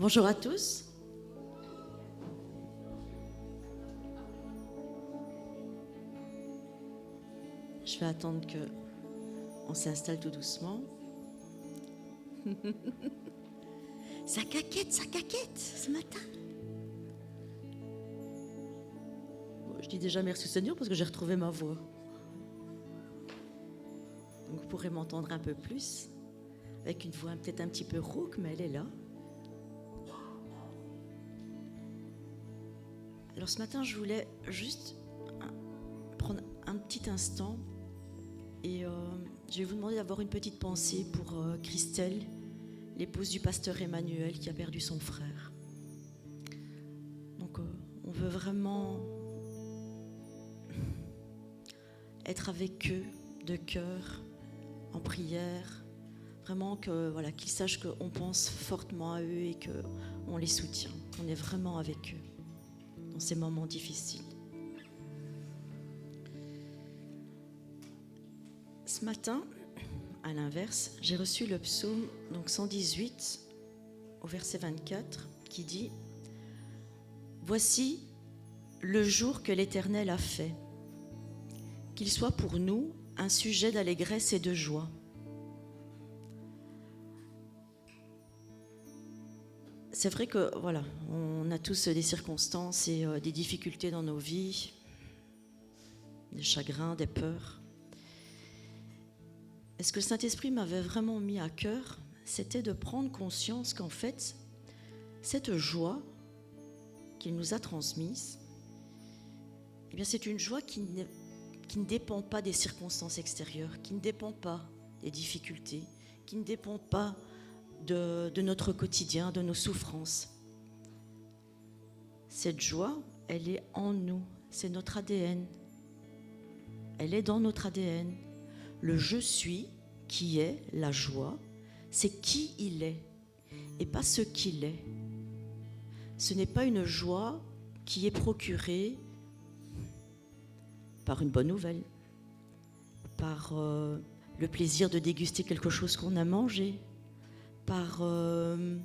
Bonjour à tous. Je vais attendre qu'on s'installe tout doucement. Ça caquette ce matin. Bon, je dis déjà merci Seigneur parce que j'ai retrouvé ma voix. Donc vous pourrez m'entendre un peu plus, avec une voix peut-être un petit peu rauque, mais elle est là. Alors ce matin, je voulais juste prendre un petit instant et je vais vous demander d'avoir une petite pensée pour Christelle, l'épouse du pasteur Emmanuel qui a perdu son frère. Donc on veut vraiment être avec eux de cœur, en prière, vraiment qu'ils sachent qu'on pense fortement à eux et qu'on les soutient, qu'on est vraiment avec eux dans ces moments difficiles. Ce matin, à l'inverse, j'ai reçu le psaume 118 au verset 24 qui dit « Voici le jour que l'Éternel a fait, qu'il soit pour nous un sujet d'allégresse et de joie. » C'est vrai que voilà, on a tous des circonstances et des difficultés dans nos vies, des chagrins, des peurs. Et ce que le Saint-Esprit m'avait vraiment mis à cœur, c'était de prendre conscience qu'en fait, cette joie qu'il nous a transmise, eh bien, c'est une joie qui ne dépend pas des circonstances extérieures, qui ne dépend pas des difficultés, qui ne dépend pas de notre quotidien, de nos souffrances. Cette joie, elle est en nous, c'est notre ADN. Elle est dans notre ADN. Le « je suis » qui est la joie, c'est qui il est et pas ce qu'il est. Ce n'est pas une joie qui est procurée par une bonne nouvelle, par le plaisir de déguster quelque chose qu'on a mangé, par un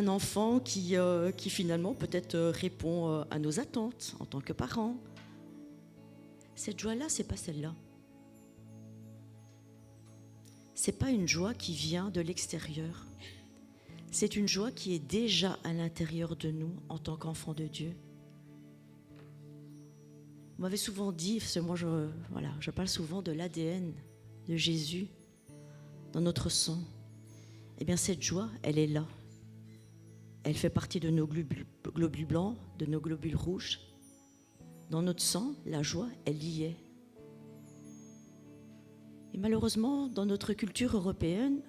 enfant qui finalement peut-être répond à nos attentes en tant que parents. Cette joie-là, c'est pas celle-là. C'est pas une joie qui vient de l'extérieur. C'est une joie qui est déjà à l'intérieur de nous en tant qu'enfants de Dieu. Vous m'avez souvent dit, parce que moi je parle souvent de l'ADN de Jésus dans notre sang. Eh bien cette joie, elle est là. Elle fait partie de nos globules blancs, de nos globules rouges. Dans notre sang, la joie, elle y est. Et malheureusement, dans notre culture européenne,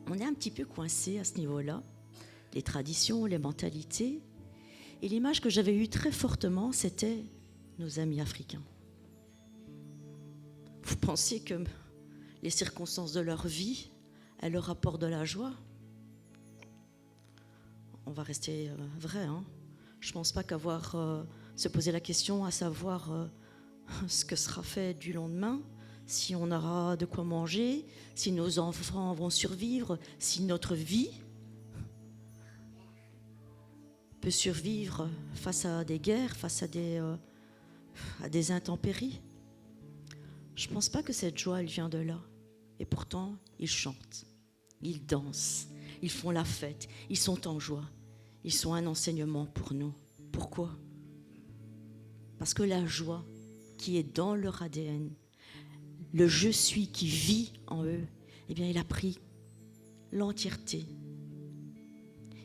on est un petit peu coincé à ce niveau-là. Les traditions, les mentalités. Et l'image que j'avais eue très fortement, c'était nos amis africains. Vous pensez que les circonstances de leur vie, elles leur apportent de la joie? On va rester vrai, hein. Je ne pense pas qu'avoir se poser la question à savoir ce que sera fait du lendemain, si on aura de quoi manger, si nos enfants vont survivre, si notre vie peut survivre face à des guerres, face à des intempéries. Je ne pense pas que cette joie, elle vient de là. Et pourtant, ils chantent, ils dansent, ils font la fête, ils sont en joie. Ils sont un enseignement pour nous. Pourquoi? Parce que la joie qui est dans leur ADN, le « je suis » qui vit en eux, eh bien, il a pris l'entièreté.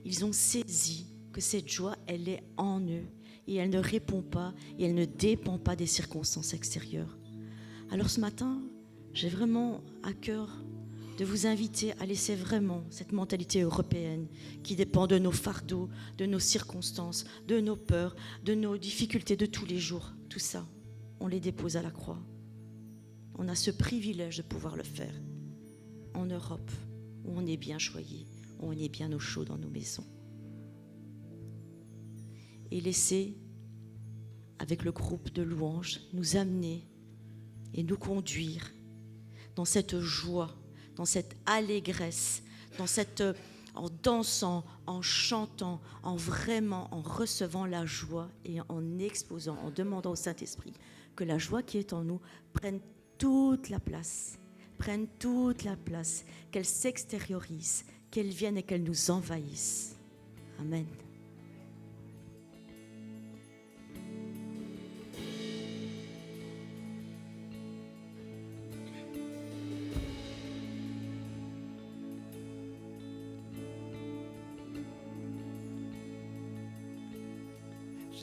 Ils ont saisi que cette joie, elle est en eux et elle ne répond pas et elle ne dépend pas des circonstances extérieures. Alors ce matin, j'ai vraiment à cœur de vous inviter à laisser vraiment cette mentalité européenne qui dépend de nos fardeaux, de nos circonstances, de nos peurs, de nos difficultés de tous les jours. Tout ça, on les dépose à la croix. On a ce privilège de pouvoir le faire en Europe, où on est bien choyé, où on est bien au chaud dans nos maisons. Et laisser, avec le groupe de louanges, nous amener et nous conduire dans cette joie, dans cette allégresse, dans cette en dansant, en chantant, en recevant la joie et en exposant, en demandant au Saint-Esprit que la joie qui est en nous prenne toute la place, qu'elle s'extériorise, qu'elle vienne et qu'elle nous envahisse. Amen.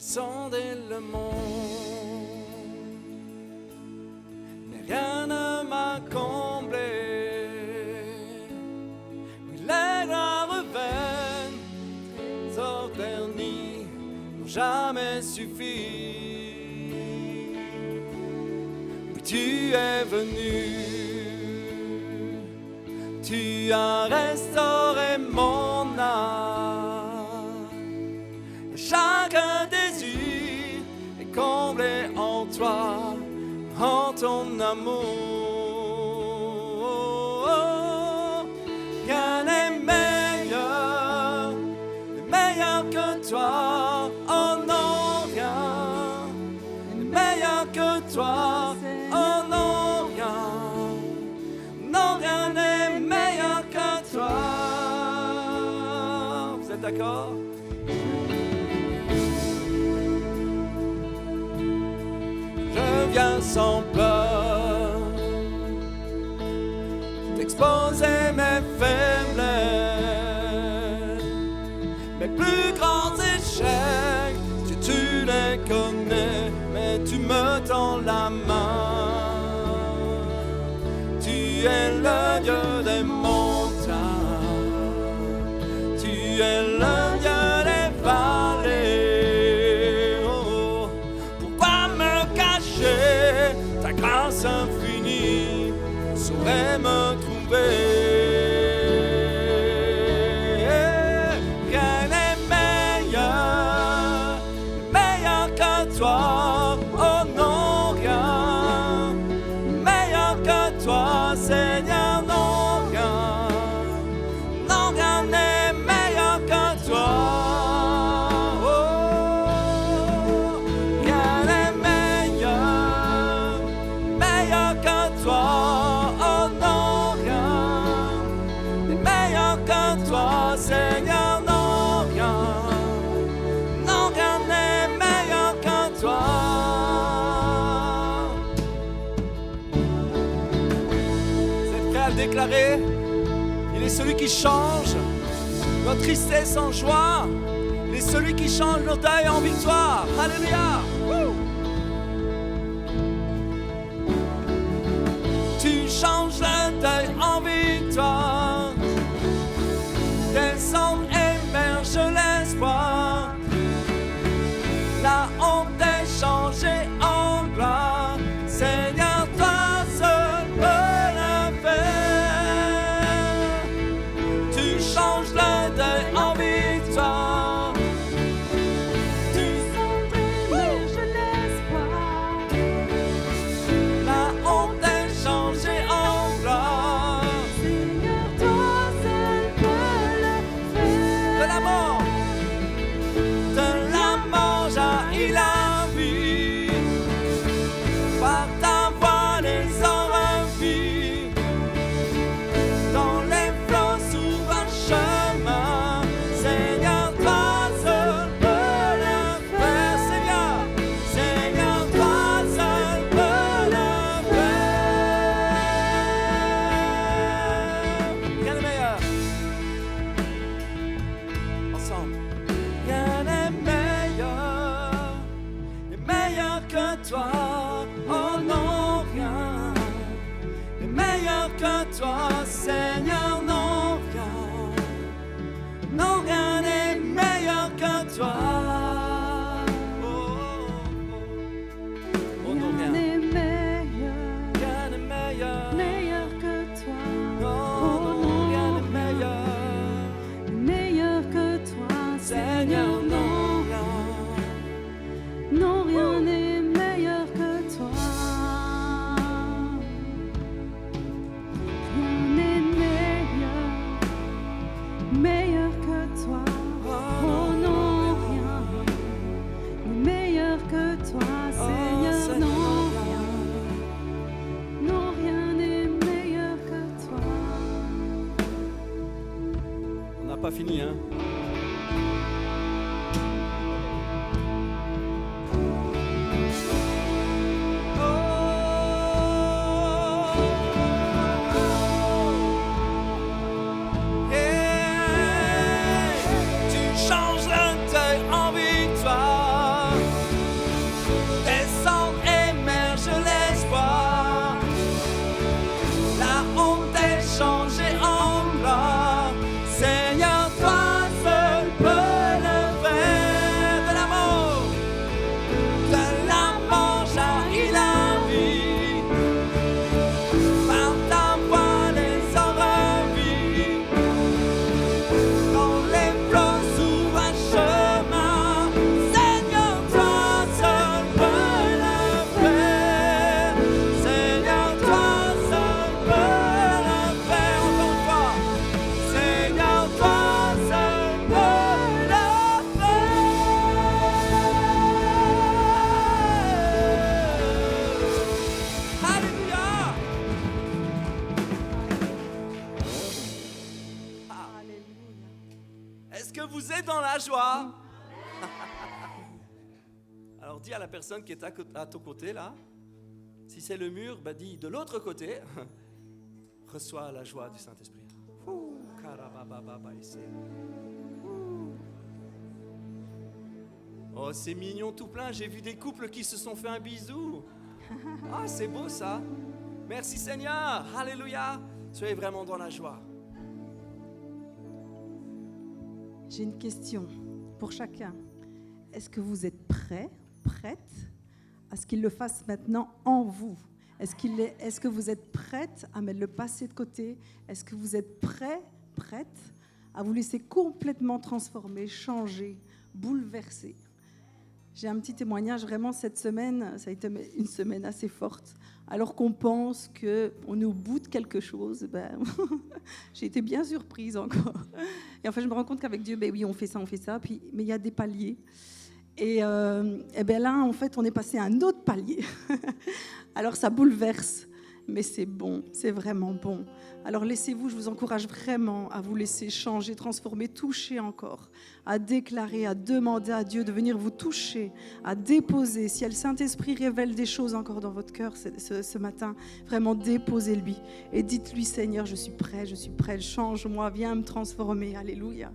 Sondé le monde, mais rien ne m'a comblé. Oui, les rares veines, trésors ternis, n'ont jamais suffi. Oui, tu es venu, tu as restauré mon âme. Chaque désir est comblé en toi, en ton amour. Rien n'est meilleur que toi. Oh non, rien n'est meilleur que toi. Oh non, rien n'est meilleur que toi. Vous êtes d'accord? Viens sans peur t'exposer mes faiblesses, mes plus grands échecs, tu les connais, mais tu me tends la main. Tu es le Dieu des montagnes, tu es le Dieu des vallées. Ta grâce infinie saurait me trouver. Rien n'est meilleur que toi. Oh non, rien meilleur que toi, Seigneur. Non, rien n'est meilleur que toi. Seigneur, non, rien n'est meilleur que toi. Vous êtes prêts à le déclarer? Il est celui qui change notre tristesse en joie. Il est celui qui change nos deuils en victoire. Alléluia. Tu changes le deuil en victoire. Descends, émerge l'espoir. La honte est changée en gloire. Seigneur, toi seul peux le faire. Tu changes le deuil en victoire. Tu émerge l'espoir. La honte est changée en gloire. Seigneur, toi seul peux le faire. De la mort jaillit la vie. Par ta voix les hommes vivent. Dans les flots s'ouvre un chemin. Seigneur, toi seul peux le faire. Seigneur, toi seul peux le faire. Rien n'est meilleur. Ensemble. Rien n'est meilleur que toi. Oh non, rien n'est meilleur que toi, Seigneur. Non, rien n'est meilleur que toi. Oh, non, rien n'est meilleur que toi. Non, rien n'est meilleur que toi, Seigneur. non, rien n'est meilleur que toi. Rien n'est meilleur que toi. Oh non, rien n'est meilleur que toi, Seigneur. Non, rien. Non, rien n'est meilleur que toi. On n'a pas fini, hein? Est-ce que vous êtes dans la joie? Alors dis à la personne qui est à ton côté là, si c'est le mur, bah dis de l'autre côté, reçois la joie du Saint-Esprit. Oh, c'est mignon tout plein, j'ai vu des couples qui se sont fait un bisou. Ah, c'est beau ça. Merci Seigneur, alléluia. Soyez vraiment dans la joie. J'ai une question pour chacun. Est-ce que vous êtes prête à ce qu'il le fasse maintenant en vous? Est-ce que vous êtes prête à mettre le passé de côté? Est-ce que vous êtes prête à vous laisser complètement transformer, changer, bouleverser? J'ai un petit témoignage, vraiment cette semaine, ça a été une semaine assez forte. Alors qu'on pense qu'on est au bout de quelque chose, j'ai été bien surprise encore. Et en fait, je me rends compte qu'avec Dieu, oui, on fait ça, mais il y a des paliers. Et là, en fait, on est passé à un autre palier. Alors ça bouleverse, mais c'est bon, c'est vraiment bon. Alors laissez-vous, je vous encourage vraiment à vous laisser changer, transformer, toucher encore, à déclarer, à demander à Dieu de venir vous toucher, à déposer. Si le Saint-Esprit révèle des choses encore dans votre cœur ce matin, vraiment déposez-lui et dites-lui: Seigneur, je suis prêt, change-moi, viens me transformer. Alléluia.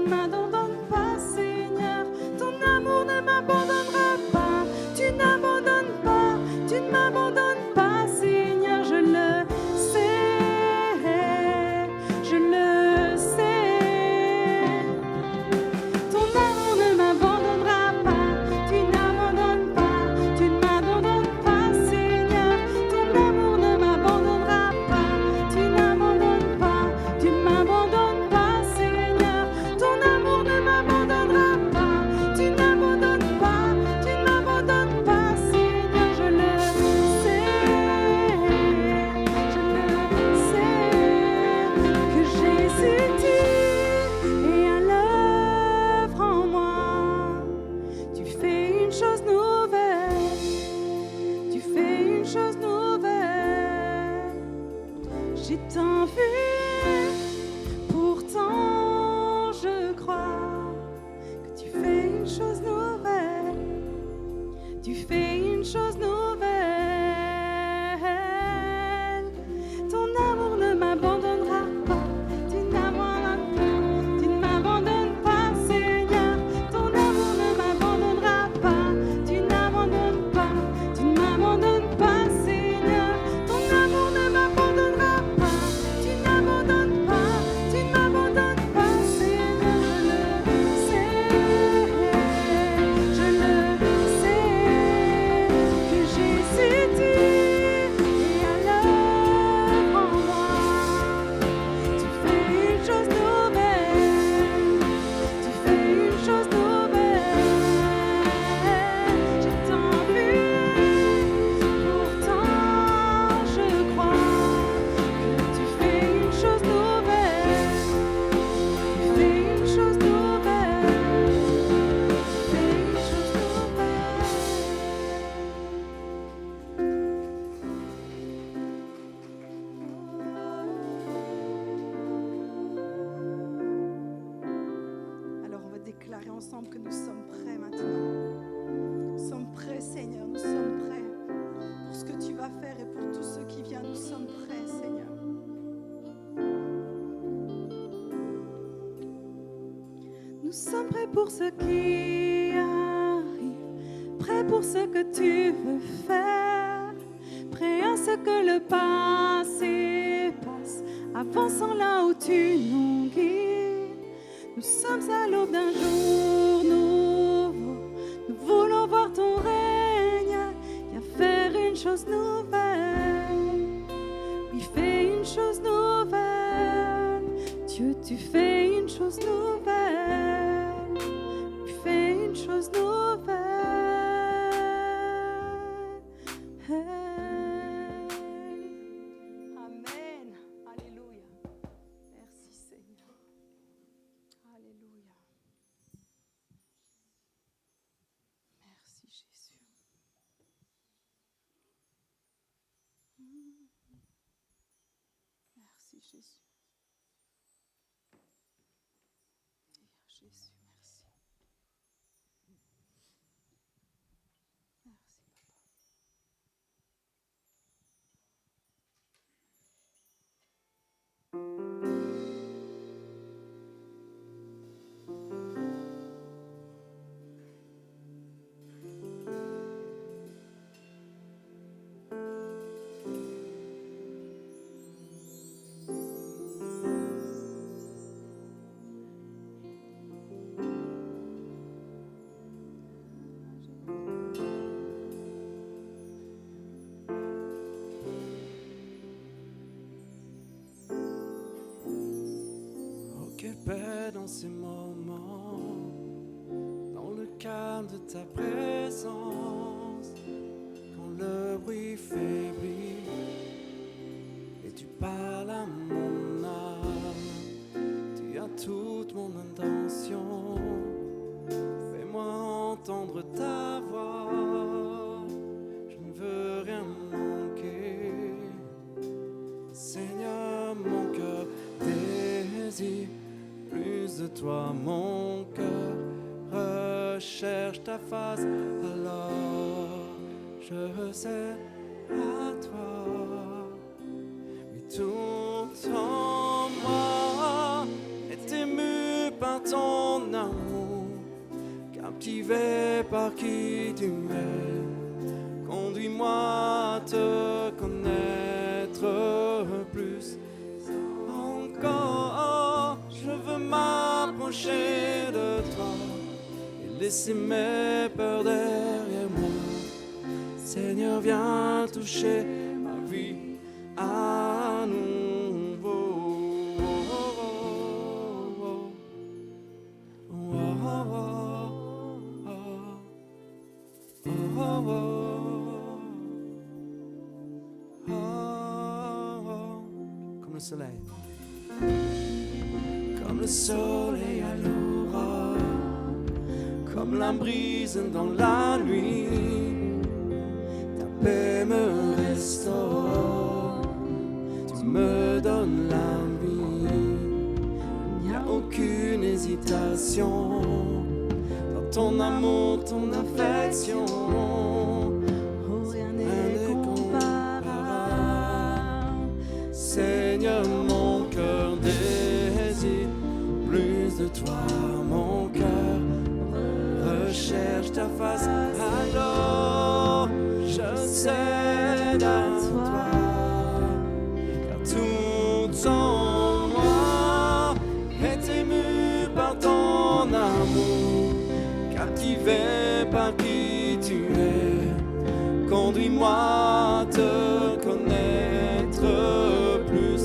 ne m'abandonnes pas, Seigneur. Ton amour ne m'abandonnera pas. Tu n'abandonnes pas, tu ne m'abandonnes pas, Seigneur. Je le sais, je le sais. Ton amour ne m'abandonnera pas. Tu n'abandonnes pas, tu ne m'abandonnes pas, Seigneur. Ton amour ne m'abandonnera pas. Tu n'abandonnes pas, tu ne m'abandonnes pas, Seigneur. Ton amour ne m'abandonnera pas. Tu n'abandonnes pas, tu ne m'abandonnes pas, Seigneur. Je le sais, que Jésus est à l'œuvre en moi. Tu fais une chose nouvelle, tu fais une chose nouvelle. J'ai tant vu, pourtant je crois que tu fais une chose nouvelle, tu fais une chose nouvelle. Ton amour ne m'abandonnera pas, tu n'abandonnes pas, tu ne m'abandonnes pas, Seigneur. Ton amour ne m'abandonnera pas, tu n'abandonnes pas, tu ne m'abandonnes pas, Seigneur. Ton amour ne m'abandonnera pas, tu n'abandonnes pas, tu ne m'abandonnes pas, Seigneur. Je le sais, que Jésus est à l'œuvre en moi. Tu fais une chose nouvelle, tu fais une chose nouvelle. J'ai tant vu, pourtant je crois que tu fais une chose nouvelle, tu fais une chose nouvelle, tu fais une chose nouvelle. Alors on va déclarer ensemble que nous sommes prêts maintenant. Nous sommes prêts, Seigneur, nous sommes prêts pour ce que tu vas faire et pour tout ce qui vient. Nous sommes prêts, Seigneur. Nous sommes prêts pour ce qui arrive, prêts pour ce que tu veux faire, prêts à ce que le passé passe, avançant là où tu nous guides. Nous sommes à l'aube d'un jour nouveau, nous voulons voir ton règne, viens faire une chose nouvelle. Oui, fais une chose nouvelle, Dieu, tu fais une chose nouvelle. Oui, fais une chose nouvelle. Hey. Amen. Alléluia. Merci Seigneur. Alléluia. Merci Jésus. Merci Jésus. Jésus, merci. Merci, Papa. Quelle paix dans ces moments, dans le calme de ta présence, quand le bruit faiblit et tu parles à mon âme. Tu as toute mon intention, fais-moi entendre ta voix, je ne veux rien manquer. Seigneur, mon cœur désire plus de toi, mon cœur recherche ta face, alors je sais à toi. Mais tout en moi est ému par ton amour, captivé par qui tu es. Conduis-moi à te connaître plus encore. Je veux m'approcher de toi et laisser mes peurs derrière moi. Seigneur, viens toucher ma vie à nouveau. Comme le soleil. Comme le soleil à l'aurore, comme la brise dans la nuit, ta paix me restaure, tu me donnes la vie. Il n'y a aucune hésitation dans ton amour, ton affection. Oh, rien n'est comparable. Seigneur, mon cœur désire plus de toi, mon cœur recherche ta face, alors je cède à toi, car tout en moi est ému par ton amour, captivé par qui tu es. Conduis-moi à te connaître plus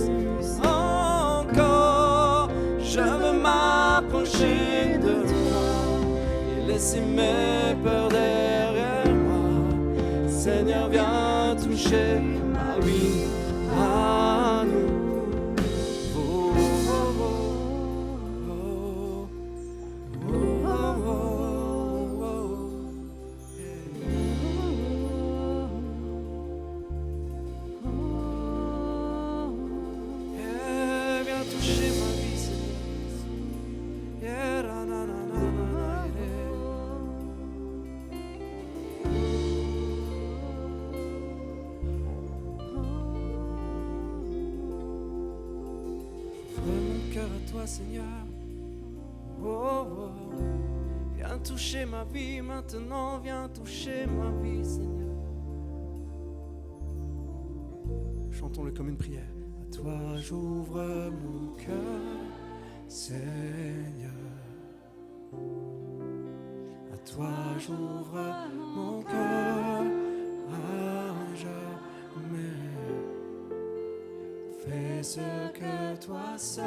encore. Je veux m'approcher de toi et laisser mes peurs derrière moi. Seigneur, viens toucher ma vie à nous. Seigneur, oh, oh, viens toucher ma vie maintenant, viens toucher ma vie, Seigneur. Chantons-le comme une prière. À toi j'ouvre mon cœur, Seigneur. À toi j'ouvre mon cœur à jamais. Fais ce que toi seul.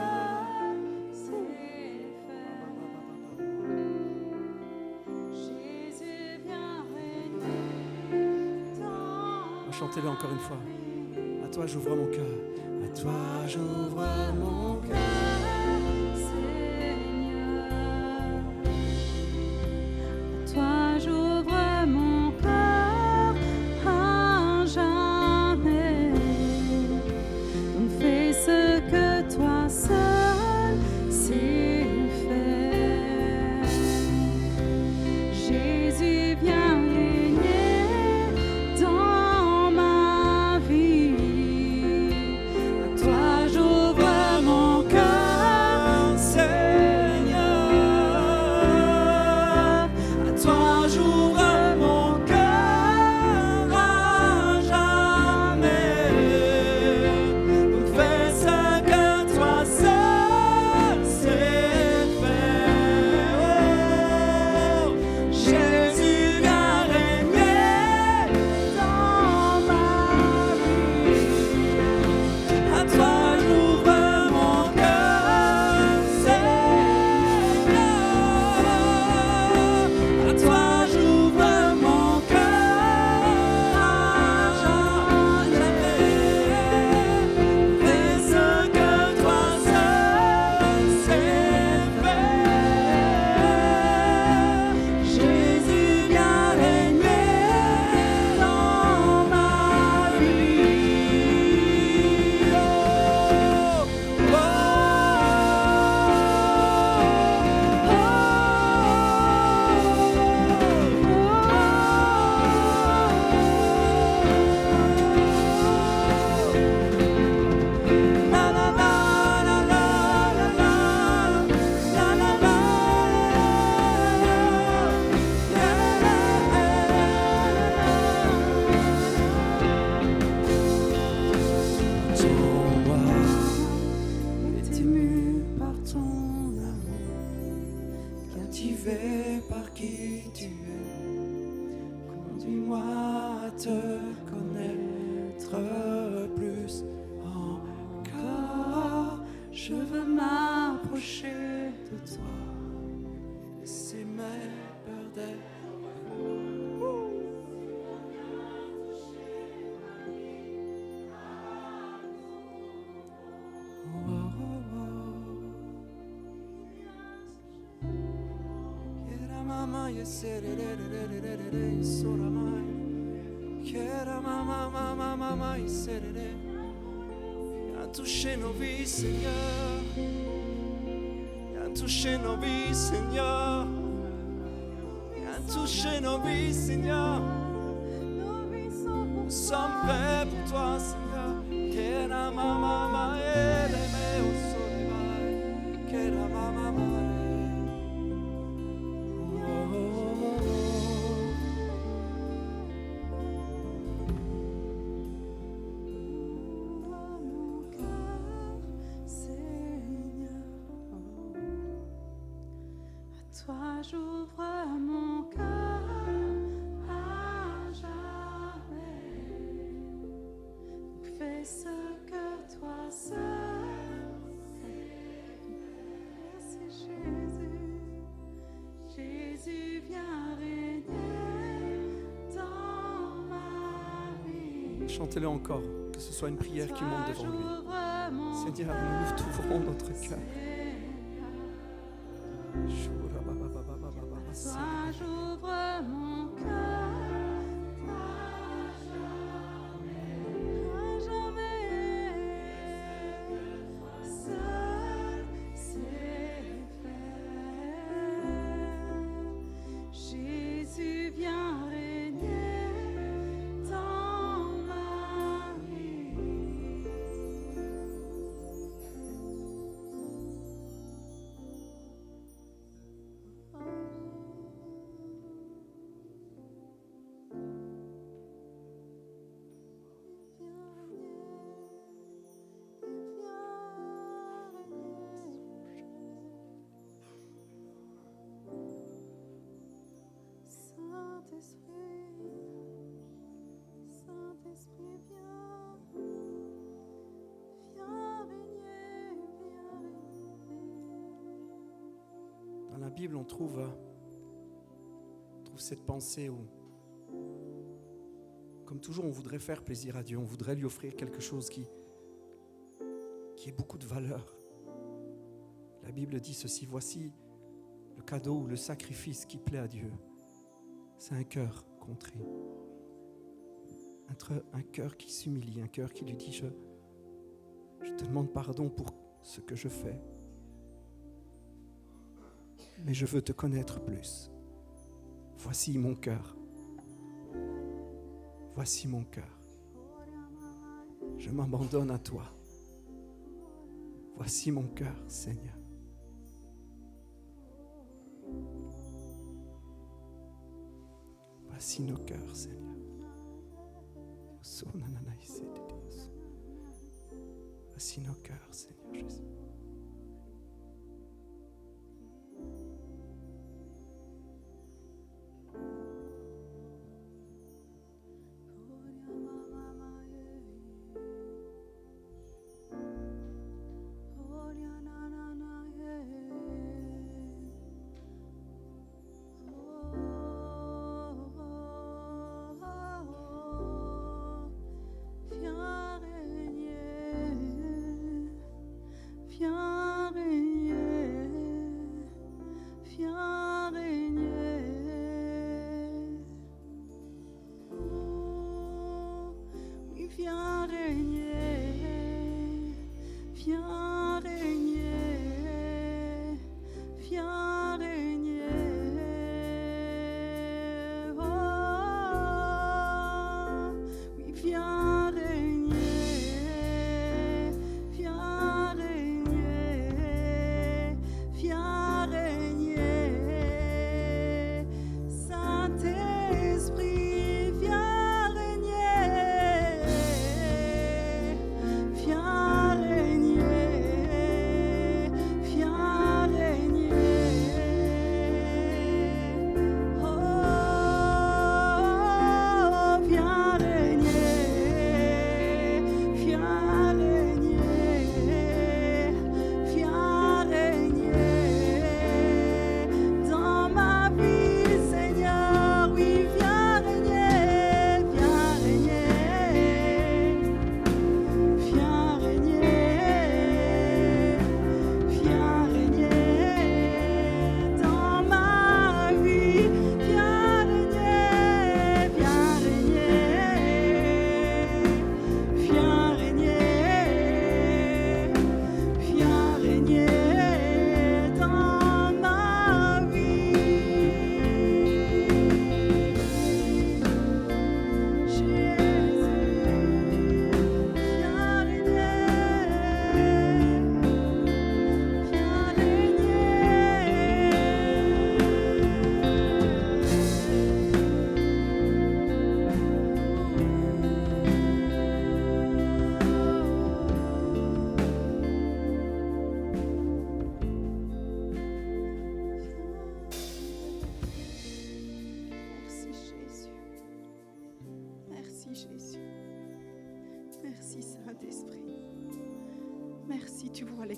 Chantez-le encore une fois. À toi j'ouvre mon cœur. À toi j'ouvre mon cœur, Seigneur. À toi j'ouvre mon cœur à jamais. Donc fais ce que toi seul sais faire. Jésus, viens régner dans ma vie. À toi j'ouvre mon cœur. Motivé par qui tu es, conduis-moi à te connaître plus encore. Je veux m'approcher de toi, laisser mes peurs derrière. Viens toucher nos vies, Seigneur. Viens toucher nos vies, Seigneur. Viens toucher nos vies, Seigneur. Nous sommes prêts pour toi, Seigneur. Kera mama ma ele me usoremai. Kera mama ma. Toi j'ouvre mon cœur à jamais. Fais ce que toi seul sais. Merci Jésus. Jésus viens régner dans ma vie. Chantez-le encore, que ce soit une prière qui monte devant lui. Seigneur, nous t'ouvrons notre cœur. Toi j'ouvre mon cœur à jamais. Seul c'est faire. Jésus vient régner dans ma vie. Saint-Esprit, viens, viens régner, viens régner. Dans la Bible, on trouve cette pensée où, comme toujours, on voudrait faire plaisir à Dieu, on voudrait lui offrir quelque chose qui ait beaucoup de valeur. La Bible dit ceci: voici le cadeau ou le sacrifice qui plaît à Dieu. C'est un cœur contrit. Un cœur qui s'humilie, un cœur qui lui dit je te demande pardon pour ce que je fais, mais je veux te connaître plus. Voici mon cœur. Voici mon cœur. Je m'abandonne à toi. Voici mon cœur, Seigneur. Voici nos cœurs, Seigneur. Voici nos cœurs, Seigneur Jésus.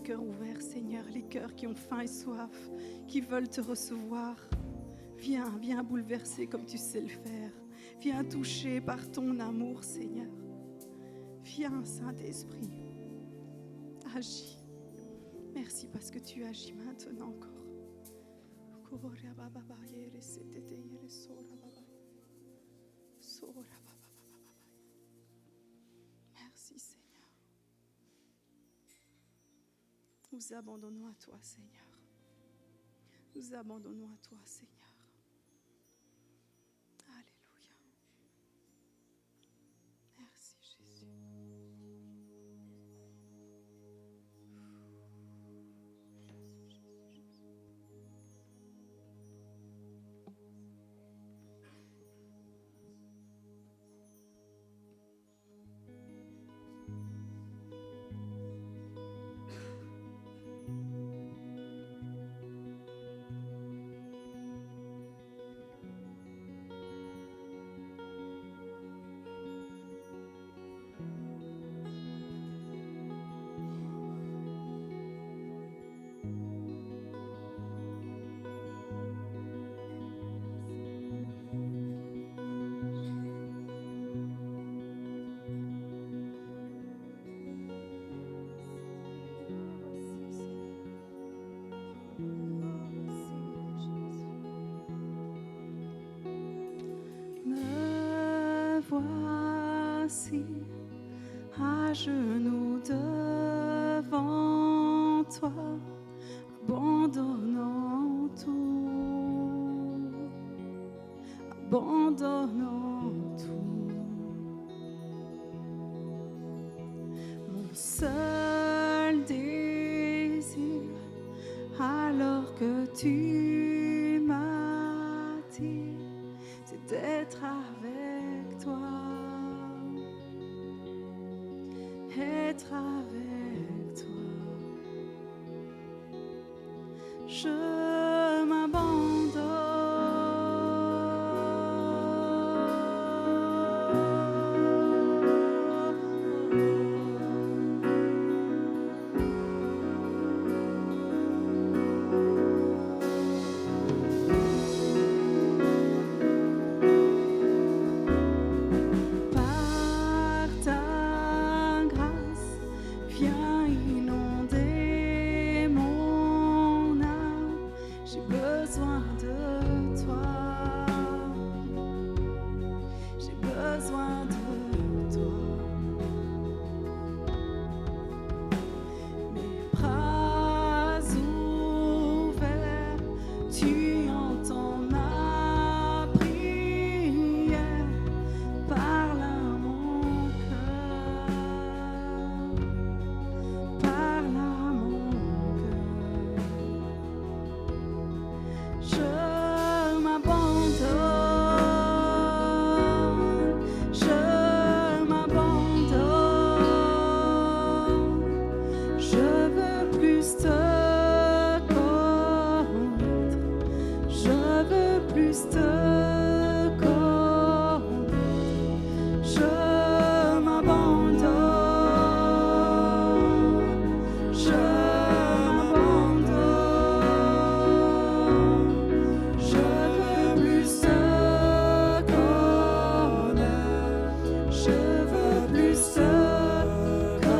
cœurs ouverts, Seigneur, les cœurs qui ont faim et soif, qui veulent te recevoir. Viens bouleverser comme tu sais le faire. Viens toucher par ton amour, Seigneur. Viens, Saint-Esprit, agis. Merci parce que tu agis maintenant encore. Merci, Seigneur. Nous abandonnons à toi, Seigneur. Nous abandonnons à toi, Seigneur. Alléluia. Merci, Jésus. Me voici à genoux devant toi, abandonnant tout, abandonnant tout. Mon seul désir, alors que tu m'attires, c'est d'être avec toi, être avec toi. Je par ta grâce, viens inonder mon âme. J'ai besoin de toi. J'ai besoin de toi. Mes bras ouverts, tu entends ma prière. Parle à mon cœur, parle à mon cœur. Je m'abandonne, je m'abandonne. Je veux plus te connaître, je veux plus te connaître. Je m'abandonne, je m'abandonne. Je veux plus te connaître, je veux plus te connaître.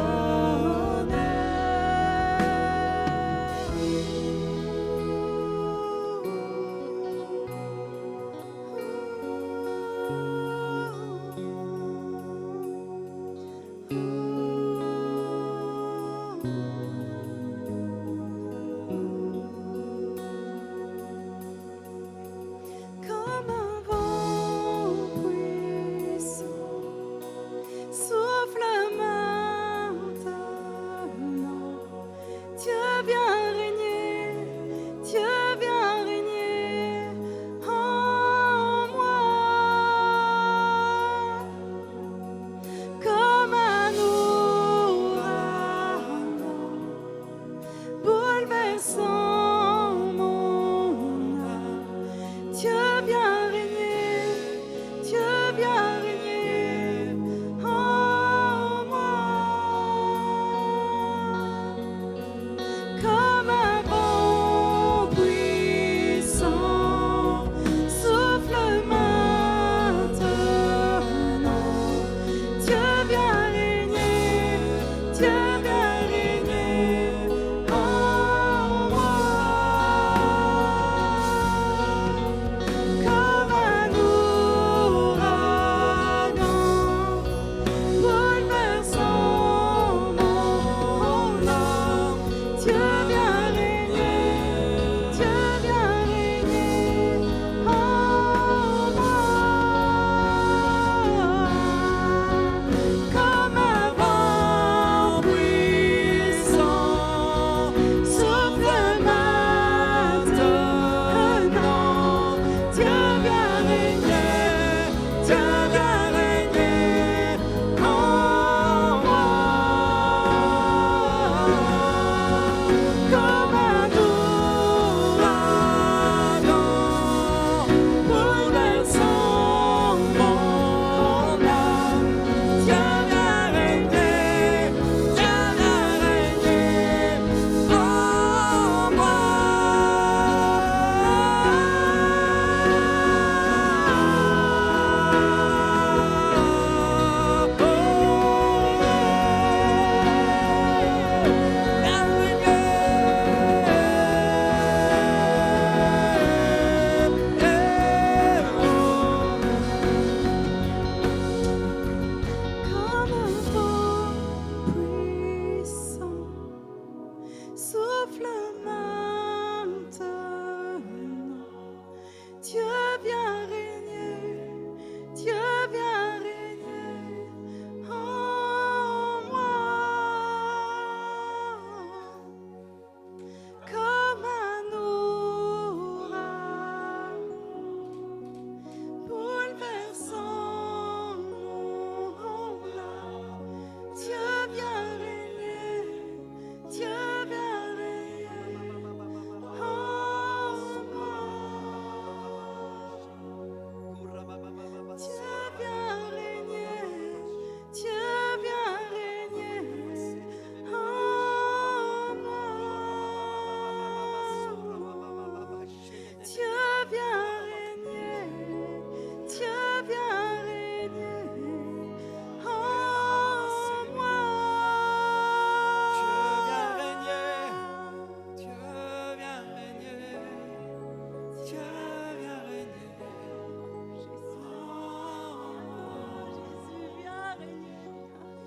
viens régner, Dieu viens régner en moi. Dieu viens régner, Dieu viens régner, Dieu viens régner. Jésus viens régner, Dieu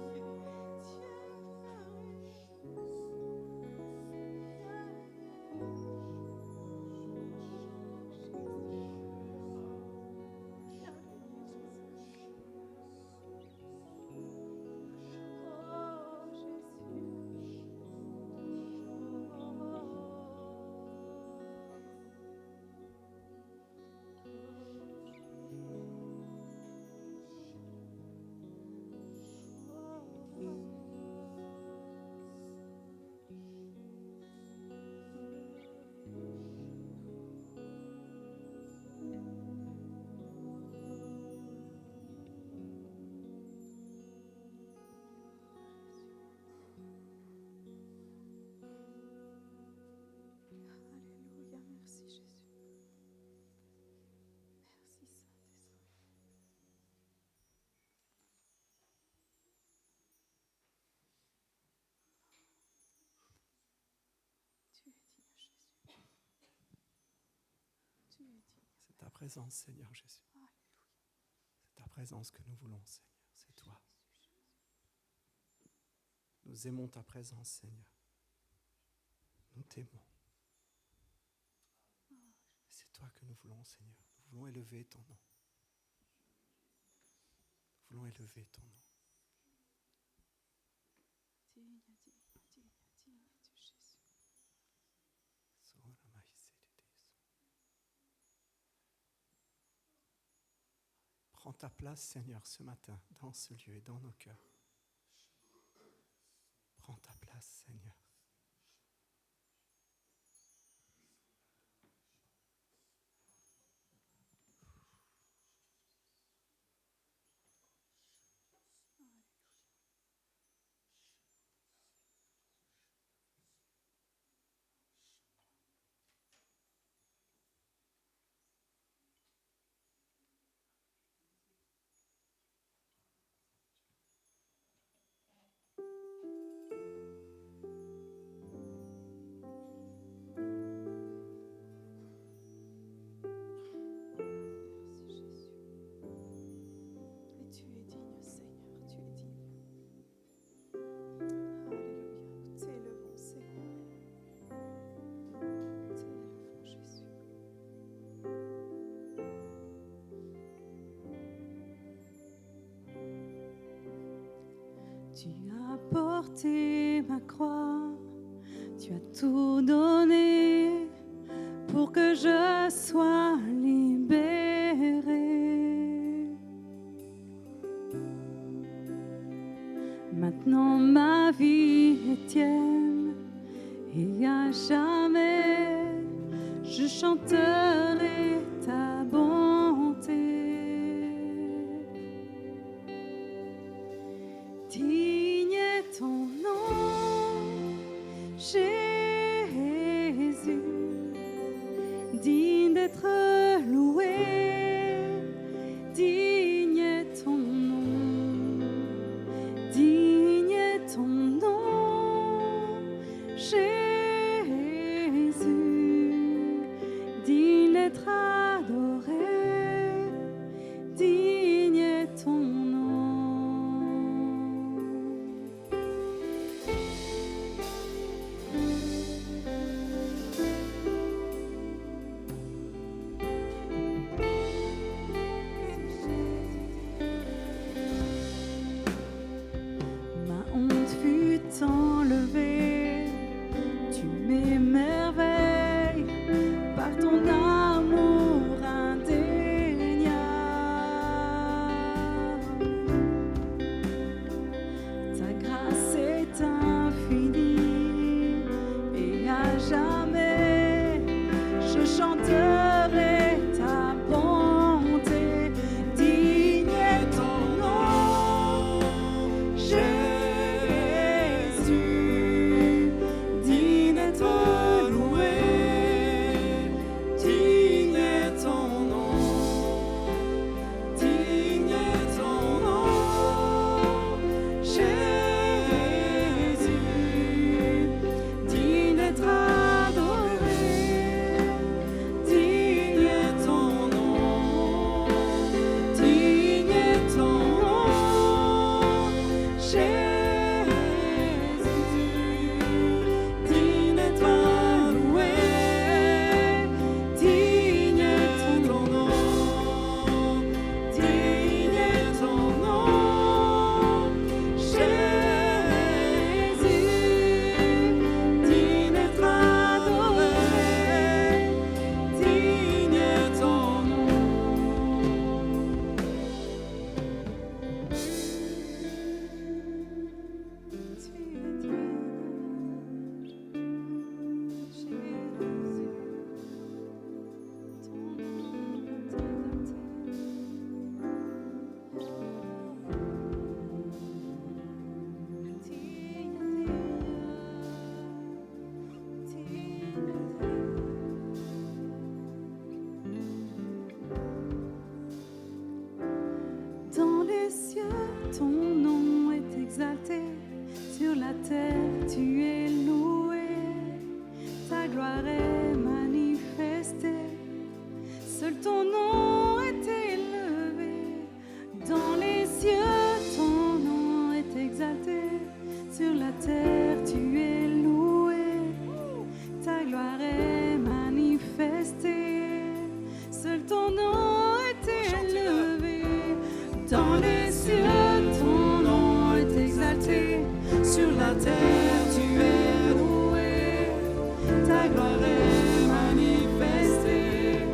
Alléluia, merci Jésus. Merci Saint-Esprit. Tu es digne, Jésus. Tu es digne. C'est ta présence, Seigneur Jésus. Alléluia. C'est ta présence que nous voulons, Seigneur. C'est toi. Nous aimons ta présence, Seigneur. Nous t'aimons. C'est toi que nous voulons, Seigneur. Nous voulons élever ton nom. Nous voulons élever ton nom. Digne, digne, digne, digne de Jésus. Prends ta place, Seigneur, ce matin, dans ce lieu et dans nos cœurs. Prends ta place, Seigneur. Tu as porté ma croix, tu as tout donné pour que je sois libérée. Maintenant ma vie est tienne et à jamais je chanterai ta bonté. Digne est ton nom, Jésus, digne d'être loué, digne est ton nom, digne est ton nom, Jésus, digne d'être adoré, digne est ton nom. Ma honte fut enlevée, tu m'émerveilles par ton amour indéfini. la terre, tu es loué, ta gloire est manifestée. Seul ton nom est élevé, dans les cieux ton nom est exalté. Sur la terre, tu es loué, ta gloire est manifestée. Seul ton nom est élevé, dans les cieux ton nom est exalté. Sur la terre, tu es loué, ta gloire est manifestée.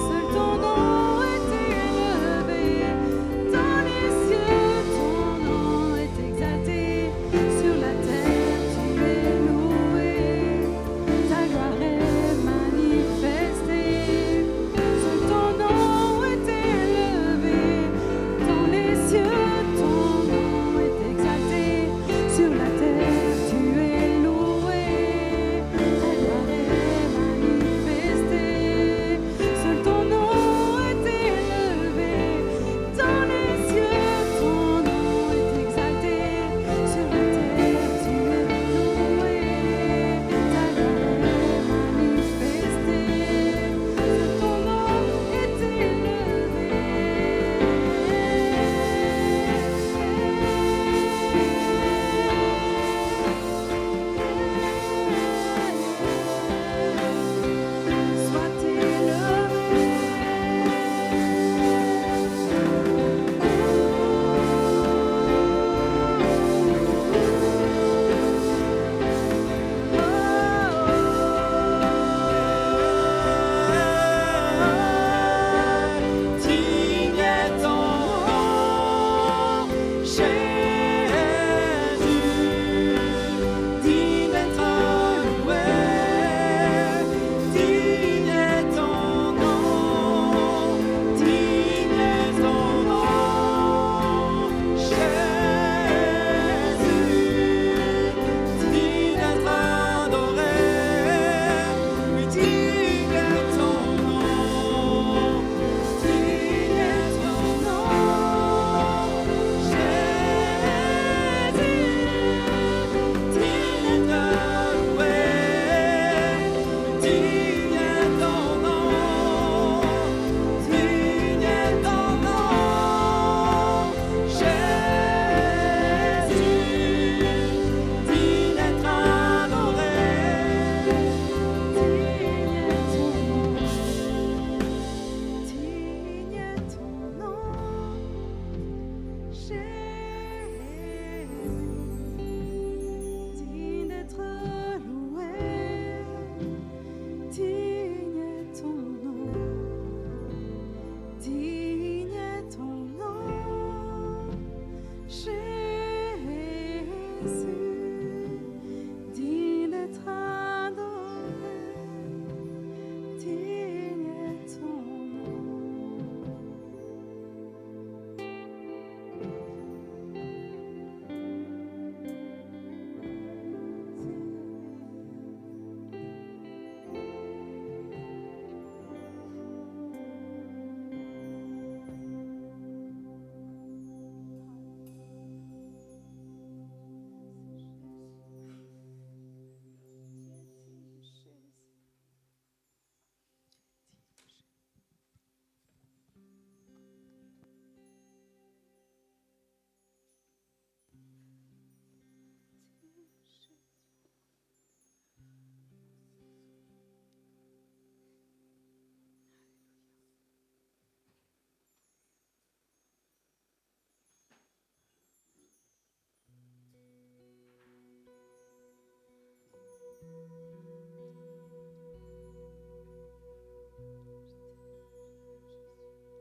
Seul ton nom est élevé, dans les cieux ton nom est exalté. Sur la terre, tu es loué, ta gloire est manifestée. Seul ton nom est élevé, dans les cieux ton nom est exalté. Sur la terre, tu es loué, ta gloire est manifestée. Seul ton nom est élevé, dans les cieux ton nom est exalté. Sur la terre, tu es loué, ta gloire est manifestée. Seul ton nom est élevé. Sois digne est ton nom, Jésus, digne d'être loué, digne est ton nom, digne est ton nom, Jésus, digne d'être adoré, digne est ton nom, digne est ton nom, Jésus, digne d'être loué, digne est ton nom, digne est ton nom, Jésus, digne d'être adoré, digne est ton nom, digne est ton nom, Jésus, digne d'être loué, digne est ton nom, digne est ton nom, Jésus, digne d'être adoré, digne est ton nom.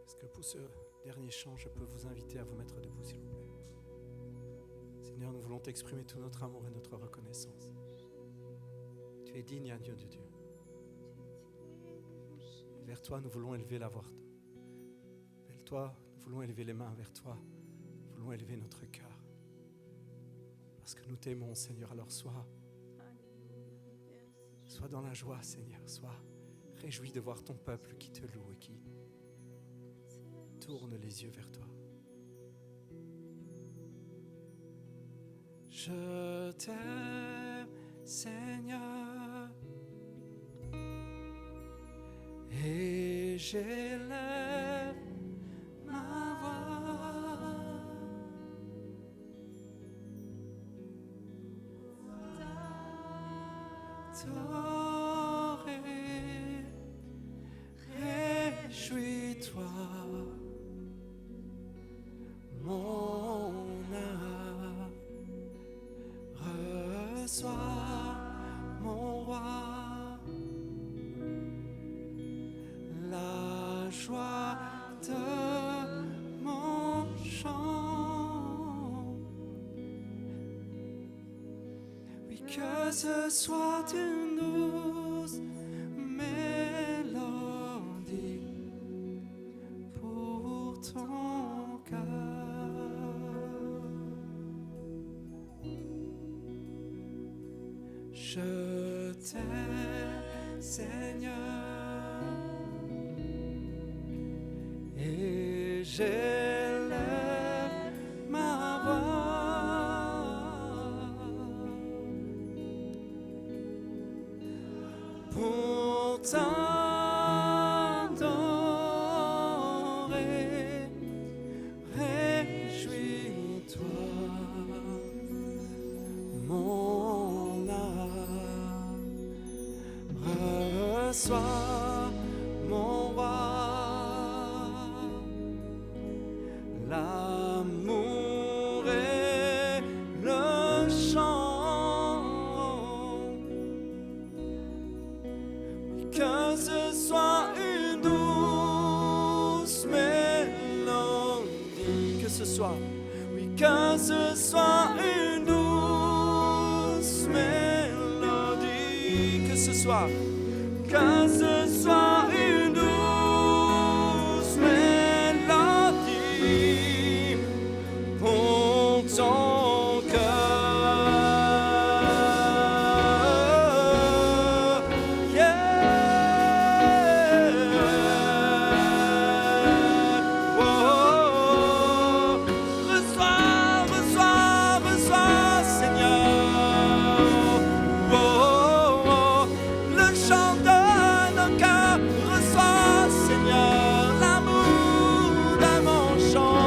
Est-ce que pour ce dernier chant, je peux vous inviter à vous mettre debout, s'il vous plaît? Seigneur, nous voulons t'exprimer tout notre amour et notre reconnaissance. Tu es digne, agneau de Dieu. Et vers toi, nous voulons élever la voix. Vers toi, nous voulons élever les mains vers toi. Nous voulons élever notre cœur. Parce que nous t'aimons, Seigneur. Alors sois dans la joie, Seigneur. Sois réjoui de voir ton peuple qui te loue et qui tourne les yeux vers toi. Je t'aime, Seigneur, et j'élève ma voix. T'aurais, réjouis-toi, mon âme, reçois mon roi, la joie de mon chant. Oui, que ce soit une douce mélodie pour ton cœur. Je t'aime, Seigneur, et j'élève ma voix pour t'adorer. Réjouis-toi, mon âme, reçois mon roi, l'amour et le chant. Que ce soit une douce mélodie, que ce soit, oui, que ce soit une douce mélodie, que ce soit une douce mélodie pour ton cœur. Yeah. Oh, reçois, Seigneur. Oh, le chant de nos cœurs. Reçois, Seigneur, l'amour de mon chant.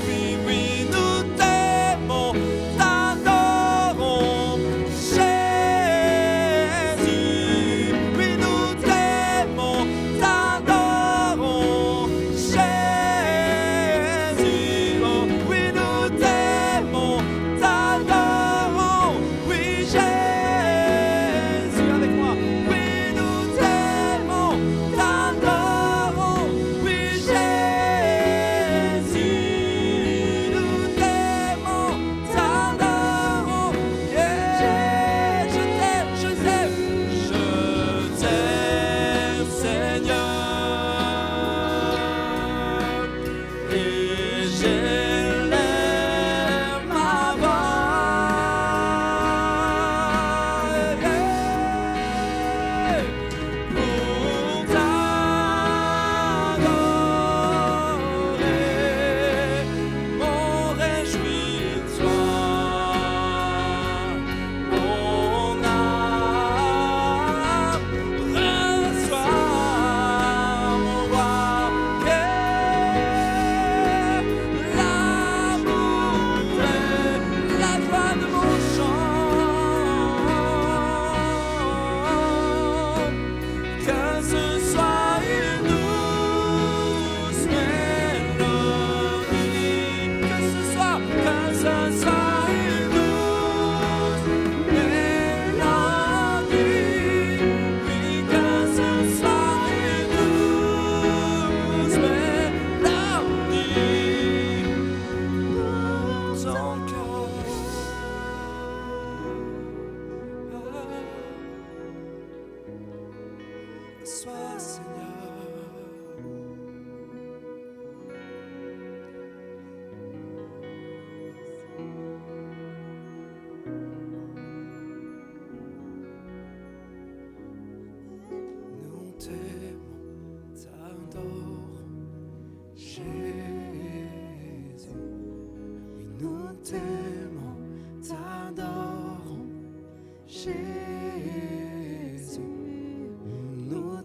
Oui, oui, nous t'aimons, t'adorons, Jésus. Oui, nous t'aimons, t'adorons, Jésus. Oh, oui, nous t'aimons, t'adorons, oui, Jésus. Avec moi. Oui, nous t'aimons, t'adorons, oui, Jésus. Nous t'aimons, t'adorons, yeah. Je t'aime, Seigneur, et j'élève ma voix, yeah, pour t'adorer. Mon réjouis-toi, mon âme, reçois mon roi, yeah, l'amour est la joie de mon chant. Que ce soit une douce mélodie, que ce soit une douce mélodie, oui, que ce soit une douce mélodie pour ton cœur. Sois, Seigneur. Nous t'aimons, t'adorons, Jésus. Oui, nous t'aimons.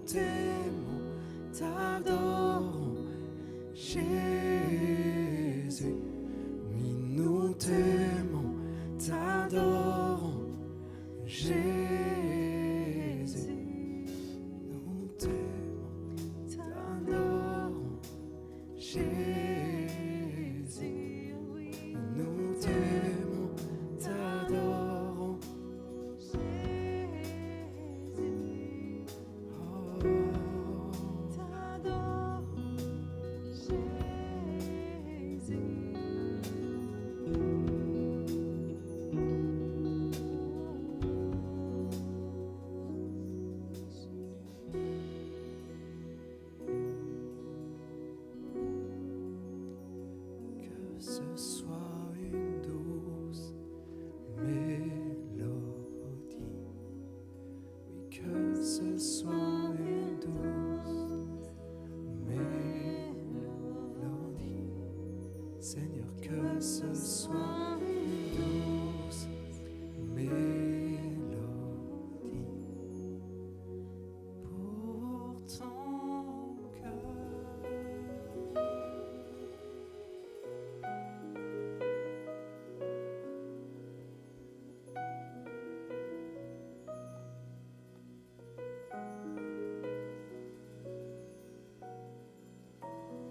t'aimons, t'adorons, Jésus. Oui, nous t'aimons, t'adorons, Jésus. Nous t'aimons, t'adorons, Jésus. Nous t'aimons, t'adorons, que ce soit une douce mélodie. Oui, que ce soit une douce mélodie. Seigneur, que ce soit une douce mélodie pour ton cœur.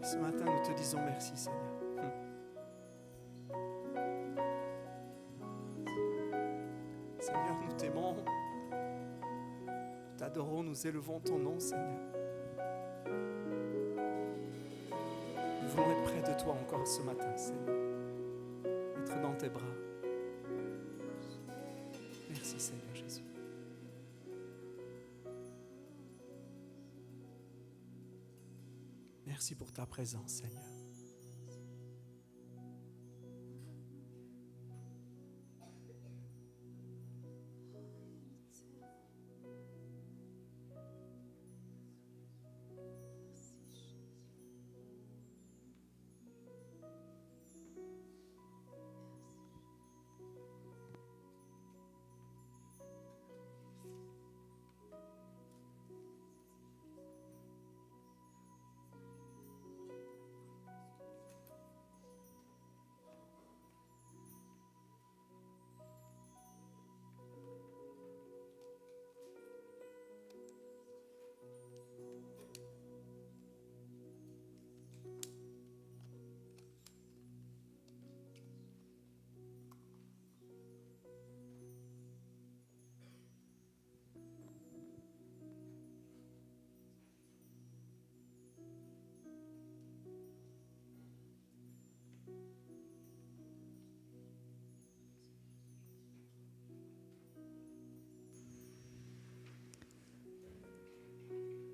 Ce matin, nous te disons merci, Seigneur. Seigneur, nous t'aimons, nous t'adorons, nous élevons ton nom, Seigneur. Nous voulons être près de toi encore ce matin, Seigneur. Être dans tes bras. Merci, Seigneur Jésus. Merci pour ta présence, Seigneur.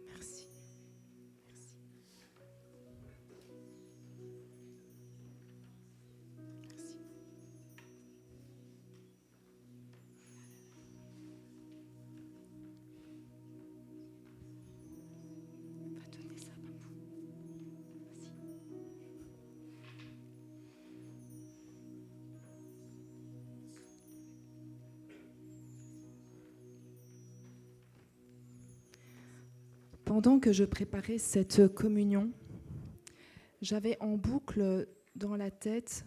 Merci. Va donner ça, Papou. Merci. Pendant que je préparais cette communion, j'avais en boucle dans la tête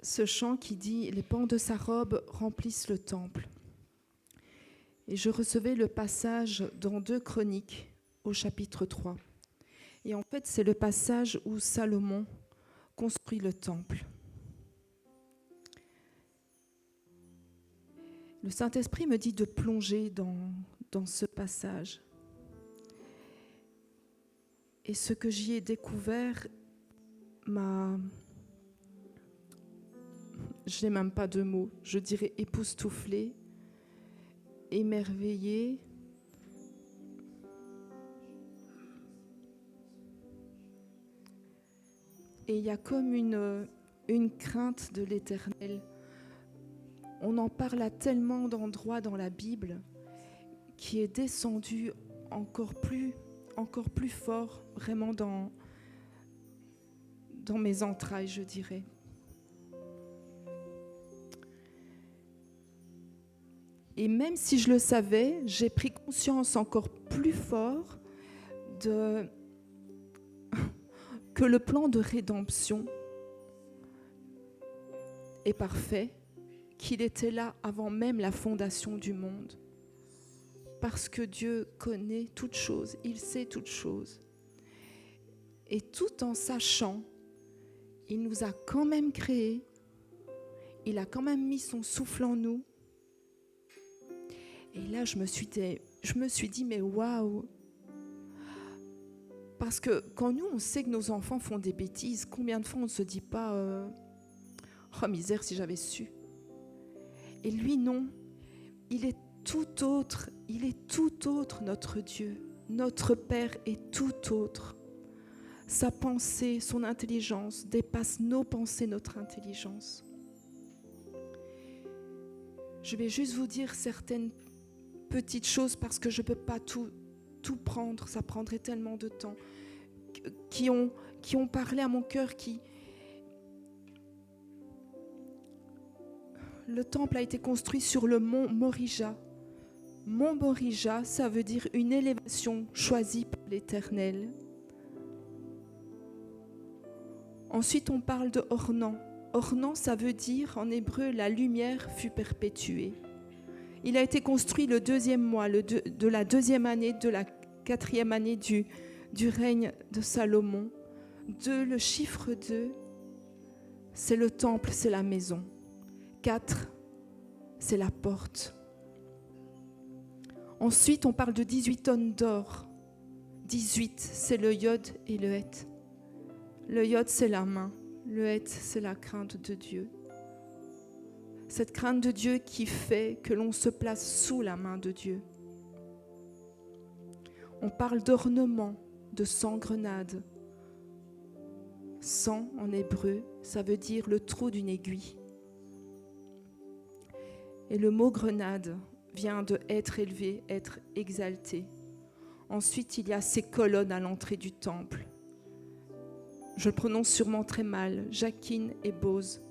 ce chant qui dit « Les pans de sa robe remplissent le temple ». Et je recevais le passage dans 2 Chroniques au chapitre 3. Et en fait, c'est le passage où Salomon construit le temple. Le Saint-Esprit me dit de plonger dans ce passage. Et ce que j'y ai découvert m'a... Je n'ai même pas de mots, je dirais époustouflé, émerveillé. Et il y a comme une crainte de l'Éternel. On en parle à tellement d'endroits dans la Bible qui est descendu encore plus fort, vraiment dans mes entrailles, je dirais. Et même si je le savais, j'ai pris conscience encore plus fort que le plan de rédemption est parfait, qu'il était là avant même la fondation du monde. Parce que Dieu connaît toutes choses, il sait toutes choses. Et tout en sachant, il nous a quand même créés, il a quand même mis son souffle en nous. Et là, je me suis dit, mais waouh! Parce que quand nous, on sait que nos enfants font des bêtises, combien de fois on ne se dit pas oh misère si j'avais su. Et lui, non. Il est tout autre. Il est tout autre, notre Dieu. Notre Père est tout autre. Sa pensée, son intelligence dépasse nos pensées, notre intelligence. Je vais juste vous dire certaines petites choses parce que je ne peux pas tout prendre, ça prendrait tellement de temps, qui ont parlé à mon cœur, Le temple a été construit sur le mont Morija. Mont Morija, ça veut dire une élévation choisie par l'Éternel. Ensuite, on parle de Ornan. Ornan, ça veut dire, en hébreu, la lumière fut perpétuée. Il a été construit le 2e mois de la 2e année, de la 4e année du règne de Salomon. Le chiffre 2, c'est le temple, c'est la maison. 4, c'est la porte. Ensuite, on parle de 18 tonnes d'or. 18, c'est le yod et le het. Le yod, c'est la main. Le het, c'est la crainte de Dieu. Cette crainte de Dieu qui fait que l'on se place sous la main de Dieu. On parle d'ornement, de 100 grenades. 100 en hébreu, ça veut dire le trou d'une aiguille. Et le mot grenade vient de être élevé, être exalté. Ensuite, il y a ces colonnes à l'entrée du temple. Je le prononce sûrement très mal, Jakin et Bose.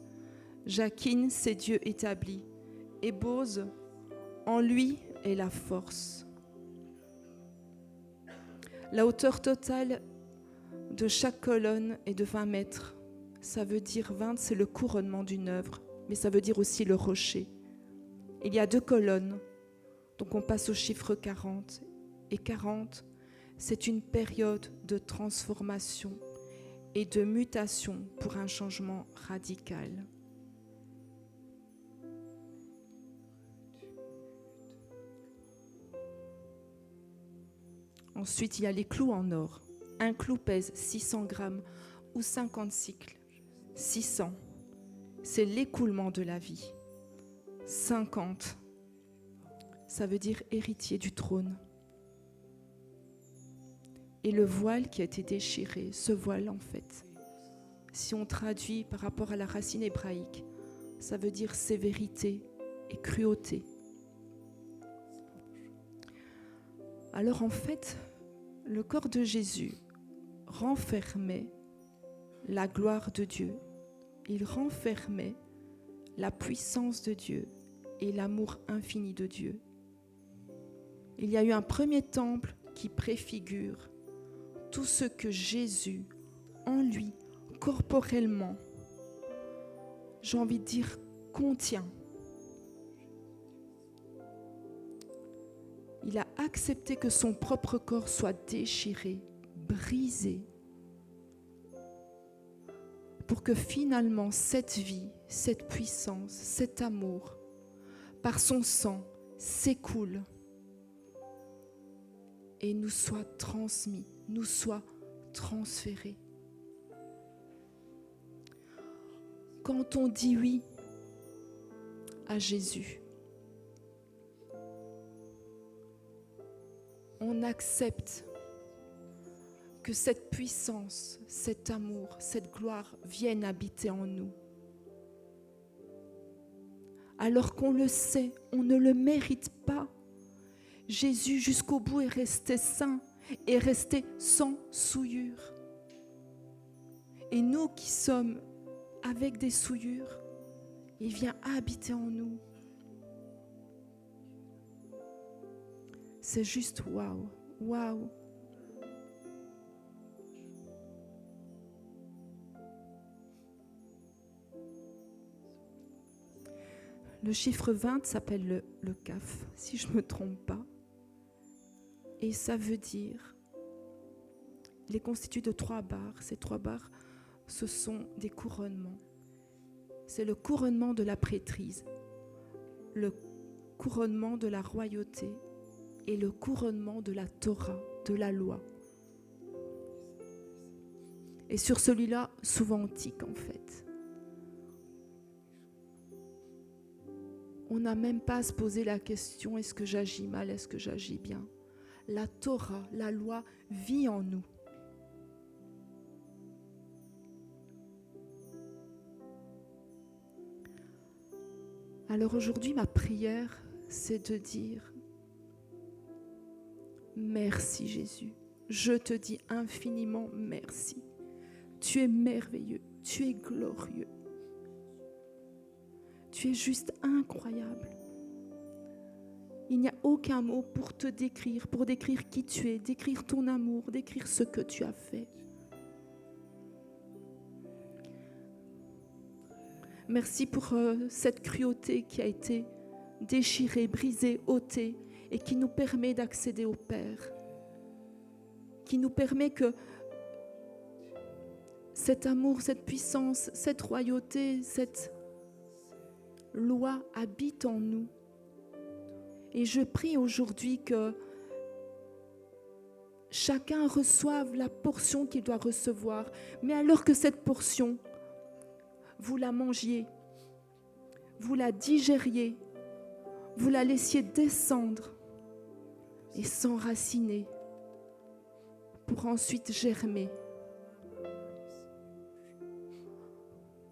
Jakin, c'est Dieu établi. Et Bose, en lui est la force. La hauteur totale de chaque colonne est de 20 mètres. Ça veut dire 20, c'est le couronnement d'une œuvre, mais ça veut dire aussi le rocher. Il y a 2 colonnes, donc on passe au chiffre 40. Et 40, c'est une période de transformation et de mutation pour un changement radical. Ensuite, il y a les clous en or. Un clou pèse 600 grammes ou 50 cycles. 600, c'est l'écoulement de la vie. 50, ça veut dire héritier du trône. Et le voile qui a été déchiré, ce voile en fait, si on traduit par rapport à la racine hébraïque, ça veut dire sévérité et cruauté. Alors en fait, le corps de Jésus renfermait la gloire de Dieu. Il renfermait la puissance de Dieu et l'amour infini de Dieu. Il y a eu un premier temple qui préfigure tout ce que Jésus, en lui, corporellement, j'ai envie de dire, contient. Il a accepté que son propre corps soit déchiré, brisé, pour que finalement cette vie, cette puissance, cet amour, par son sang, s'écoule et nous soit transmis, nous soit transféré. Quand on dit oui à Jésus, on accepte que cette puissance, cet amour, cette gloire viennent habiter en nous. Alors qu'on le sait, on ne le mérite pas. Jésus, jusqu'au bout, est resté saint, est resté sans souillure. Et nous qui sommes avec des souillures, il vient habiter en nous. C'est juste waouh, waouh. Le chiffre 20 s'appelle le CAF, si je ne me trompe pas. Et ça veut dire, il est constitué de 3 barres. Ces 3 barres, ce sont des couronnements. C'est le couronnement de la prêtrise, le couronnement de la royauté et le couronnement de la Torah, de la loi. Et sur celui-là, souvent on tique en fait. On n'a même pas à se poser la question, est-ce que j'agis mal, est-ce que j'agis bien? La Torah, la loi, vit en nous. Alors aujourd'hui, ma prière, c'est de dire merci Jésus. Je te dis infiniment merci. Tu es merveilleux, tu es glorieux. Tu es juste incroyable. Il n'y a aucun mot pour te décrire, pour décrire qui tu es, décrire ton amour, décrire ce que tu as fait. Merci pour cette cruauté qui a été déchirée, brisée, ôtée et qui nous permet d'accéder au Père. Qui nous permet que cet amour, cette puissance, cette royauté, cette loi habite en nous. Et je prie aujourd'hui que chacun reçoive la portion qu'il doit recevoir. Mais alors que cette portion, vous la mangiez, vous la digériez, vous la laissiez descendre et s'enraciner pour ensuite germer,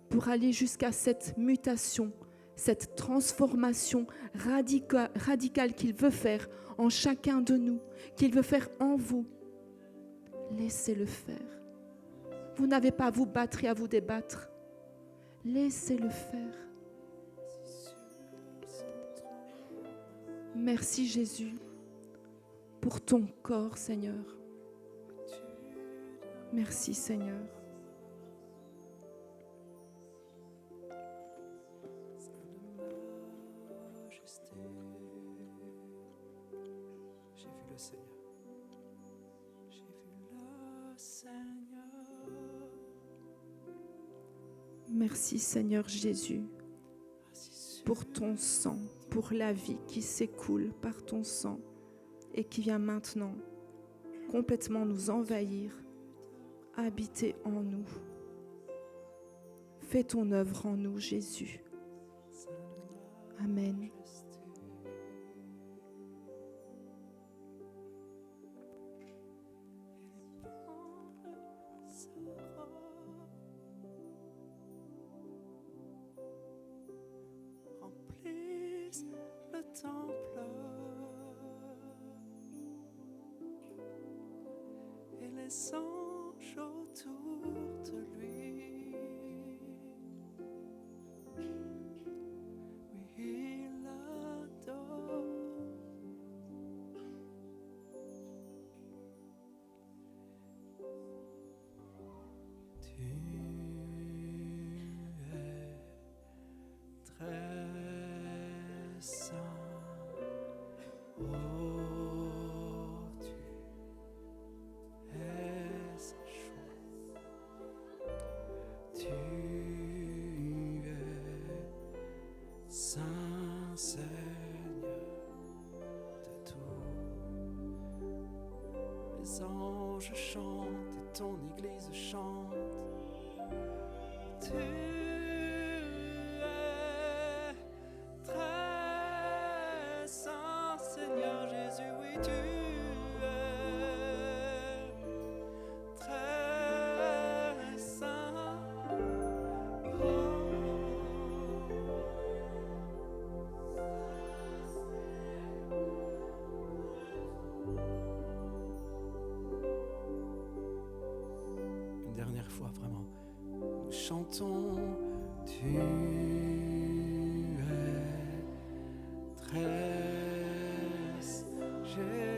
pour aller jusqu'à cette mutation, cette transformation radicale qu'il veut faire en chacun de nous, qu'il veut faire en vous. Laissez-le faire. Vous n'avez pas à vous battre et à vous débattre. Laissez-le faire. Merci Jésus pour ton corps, Seigneur. Merci Seigneur. J'ai vu le Seigneur. J'ai vu le Seigneur. Merci Seigneur Jésus pour ton sang, pour la vie qui s'écoule par ton sang et qui vient maintenant complètement nous envahir, habiter en nous. Fais ton œuvre en nous, Jésus. Amen. Remplissent le temple et les anges autour de lui. Oui, il adore. Tu es très saint. Oh, tu es chaud. Tu es saint Seigneur de tout. Les anges chantent et ton église chante. Tu es très saint, Seigneur Jésus, oui, tu es très saint. Une dernière fois, vraiment. Nous chantons, tu es très Jésus.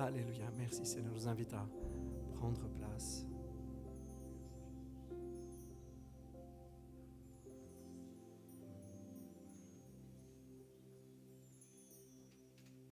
Alléluia. Merci Seigneur. Je vous invite à prendre place.